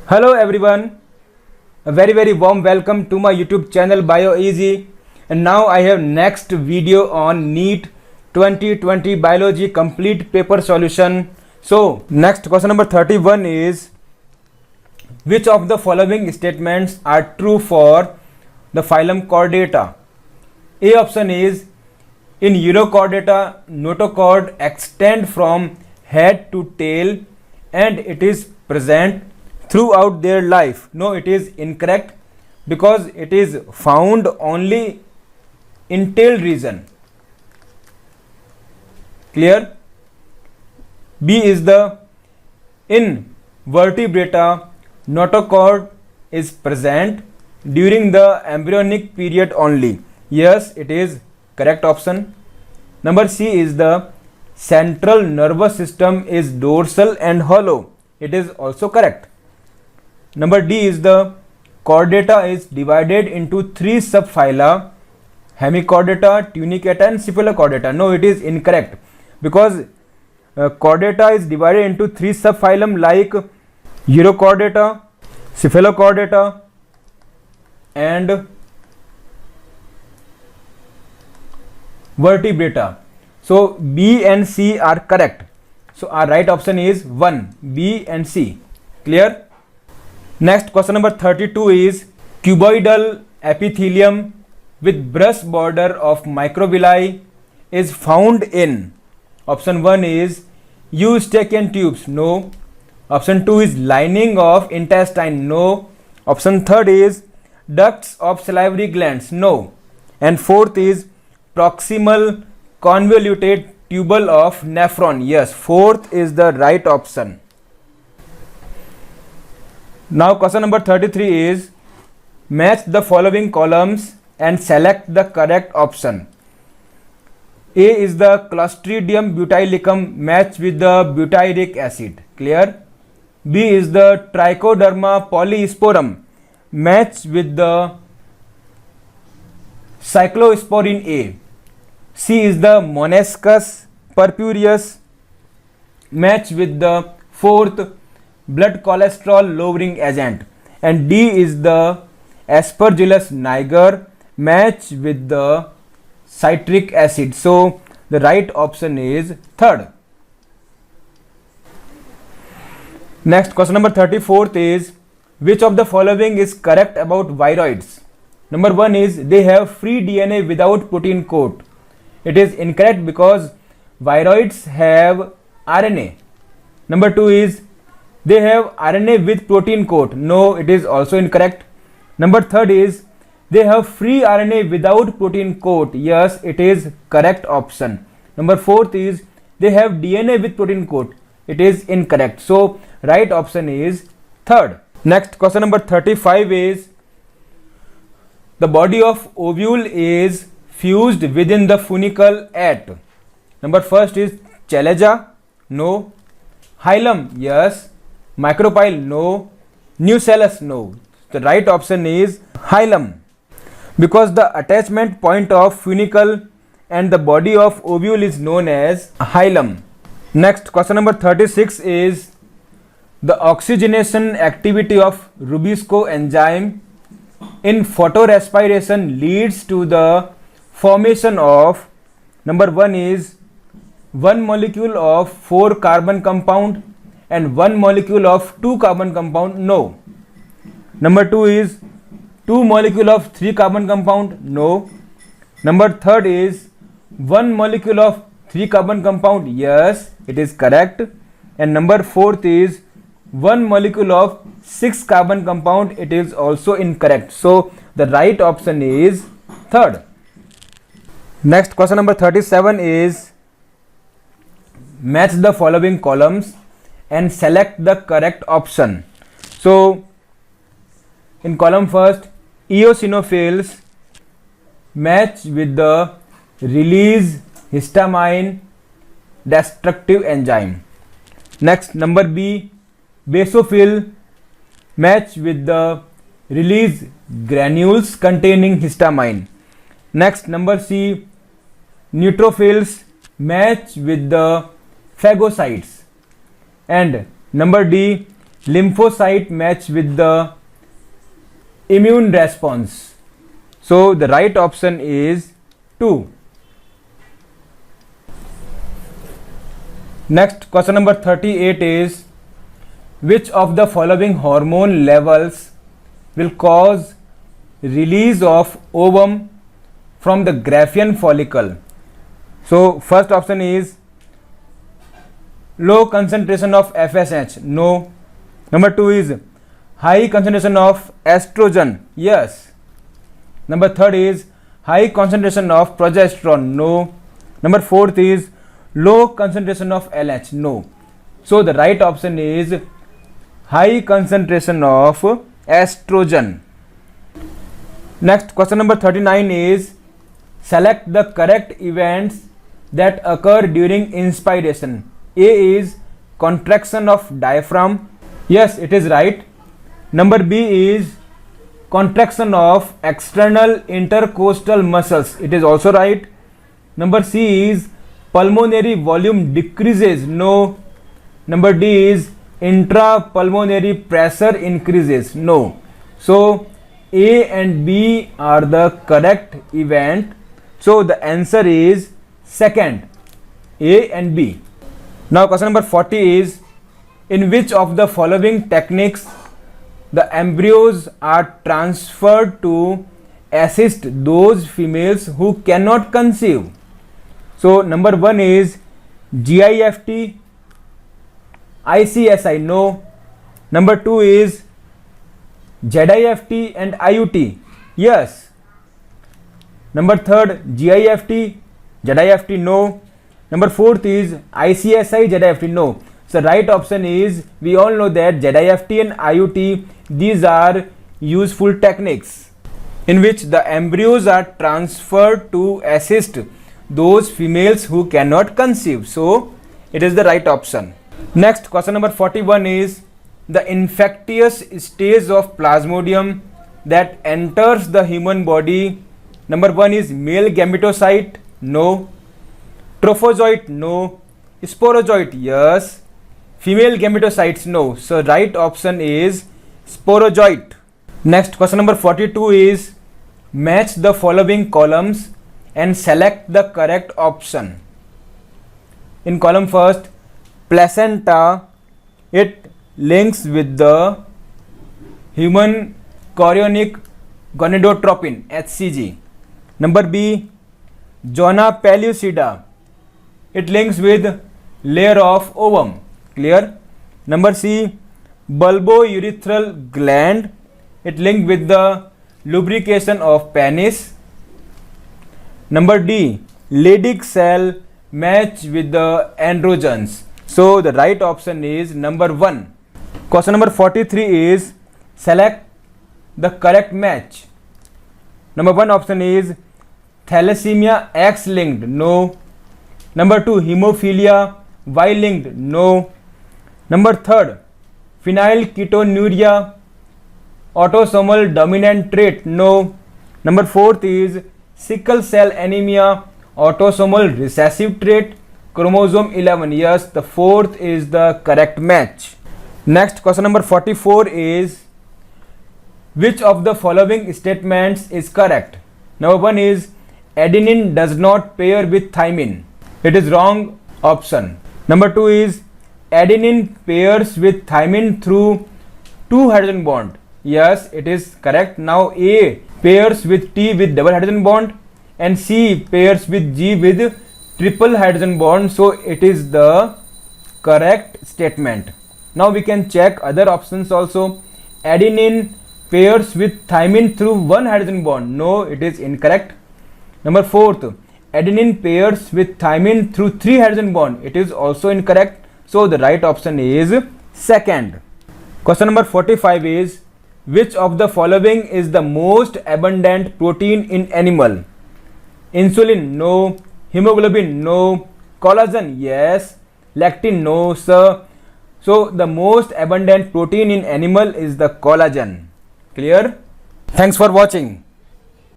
Hello everyone, a very warm welcome to my YouTube channel BioEasy, and now I have next video on NEET 2020 Biology complete paper solution. So next question number 31 is, which of the following statements are true for the phylum Chordata? A option is, in Urochordata, notochord extend from head to tail and it is present throughout their life. No, it is incorrect because it is found only in tail region. Clear? B is the, in vertebrata, notochord is present during the embryonic period only. Yes, it is correct option. Number C is the, central nervous system is dorsal and hollow. It is also correct. Number D is the, chordata is divided into three subphyla, hemichordata, tunicata and cephalochordata. No, it is incorrect because chordata is divided into three subphylum like Urochordata, cephalochordata and vertebrata. So B and C are correct. So our right option is 1, B and C. Clear? Next question number 32 is, cuboidal epithelium with brush border of microvilli is found in. Option 1 is eustachian tubes. No. Option 2 is lining of intestine. No. Option 3 is ducts of salivary glands. No. And fourth is proximal convoluted tubule of nephron. Yes, fourth is the right option. Now question number 33 is, match the following columns and select the correct option. A is the Clostridium butylicum matched with the butyric acid. Clear? B is the Trichoderma polysporum matched with the cyclosporin A. C is the Monaskis purpureus matched with the fourth blood cholesterol lowering agent, and D is the Aspergillus niger matched with the citric acid. So the right option is third. Next question number 34 is, which of the following is correct about viroids? Number 1 is, they have free DNA without protein coat. It is incorrect because viroids have RNA. Number 2 is, they have RNA with protein coat. No, it is also incorrect. Number 3 is, they have free RNA without protein coat. Yes, it is correct option. Number 4 is, they have DNA with protein coat. It is incorrect. So right option is third. Next question number 35 is, the body of ovule is fused within the funicle at. Number first is chalaza. No. Hilum. Yes. Micropyle. No. Nucellus. No. The right option is hilum because the attachment point of funicle and the body of ovule is known as hilum. Next question number 36 is, the oxygenation activity of Rubisco enzyme in photorespiration leads to the formation of. Number 1 is, one molecule of 4 carbon compound and one molecule of 2 carbon compound. No. Number 2 is 2 molecule of 3 carbon compound. No. Number 3 is 1 molecule of 3 carbon compound. Yes, it is correct. And number 4 is 1 molecule of 6 carbon compound. It is also incorrect. So the right option is third. Next question number 37 is, match the following columns and select the correct option. So in column first, eosinophils match with the release histamine destructive enzyme. Next, number B, basophil match with the release granules containing histamine. Next, number C, neutrophils match with the phagocytes. And number D, lymphocyte match with the immune response. So the right option is 2. Next, question number 38 is, which of the following hormone levels will cause release of ovum from the Graafian follicle? So first option is low concentration of FSH. No. Number 2 is high concentration of estrogen. Yes. Number 3 is high concentration of progesterone. No. Number 4 is low concentration of LH. No. So the right option is high concentration of estrogen. Next, question number 39 is, select the correct events that occur during inspiration. A is contraction of diaphragm. Yes, it is right. Number B is contraction of external intercostal muscles. It is also right. Number C is pulmonary volume decreases. No. Number D is intrapulmonary pressure increases. No. So A and B are the correct event. So the answer is second, A and B. Now question number 40 is, in which of the following techniques the embryos are transferred to assist those females who cannot conceive? So number 1 is GIFT, ICSI. No. Number 2 is ZIFT and IUT. Yes. Number 3rd GIFT, ZIFT. No. Number 4th is ICSI, ZIFT. No. So right option is, we all know that ZIFT and IUT, these are useful techniques in which the embryos are transferred to assist those females who cannot conceive. So it is the right option. Next, question number 41 is, the infectious stage of Plasmodium that enters the human body. Number 1 is male gametocyte. No. Trophozoite. No. Sporozoite. Yes. Female gametocytes. No. So right option is sporozoite. Next, question number 42 is, match the following columns and select the correct option. In column first, placenta, it links with the human chorionic gonadotropin, HCG. Number B, zona pellucida, it links with layer of ovum. Clear? Number C, bulbourethral gland, it linked with the lubrication of penis. Number D, Leydig cell match with the androgens. So the right option is number 1. Question number 43 is, select the correct match. Number 1 option is thalassemia X linked. No. Number 2, hemophilia Y linked. No. Number 3, phenylketonuria autosomal dominant trait. No. Number 4 is sickle cell anemia autosomal recessive trait, chromosome 11. Yes, the 4th is the correct match. Next, question number 44 is, which of the following statements is correct? Number 1 is adenine does not pair with thymine. It is wrong option. Number 2 is adenine pairs with thymine through 2 hydrogen bond. Yes, it is correct. Now A pairs with T with double hydrogen bond and C pairs with G with triple hydrogen bond. So it is the correct statement. Now we can check other options also. Adenine pairs with thymine through 1 hydrogen bond. No, it is incorrect. Number 4th, adenine pairs with thymine through 3 hydrogen bond. It is also incorrect. So the right option is second. Question number 45 is, which of the following is the most abundant protein in animal? Insulin? No. Hemoglobin? No. Collagen? Yes. Lectin? No, sir. So the most abundant protein in animal is the collagen. Clear? Thanks for watching.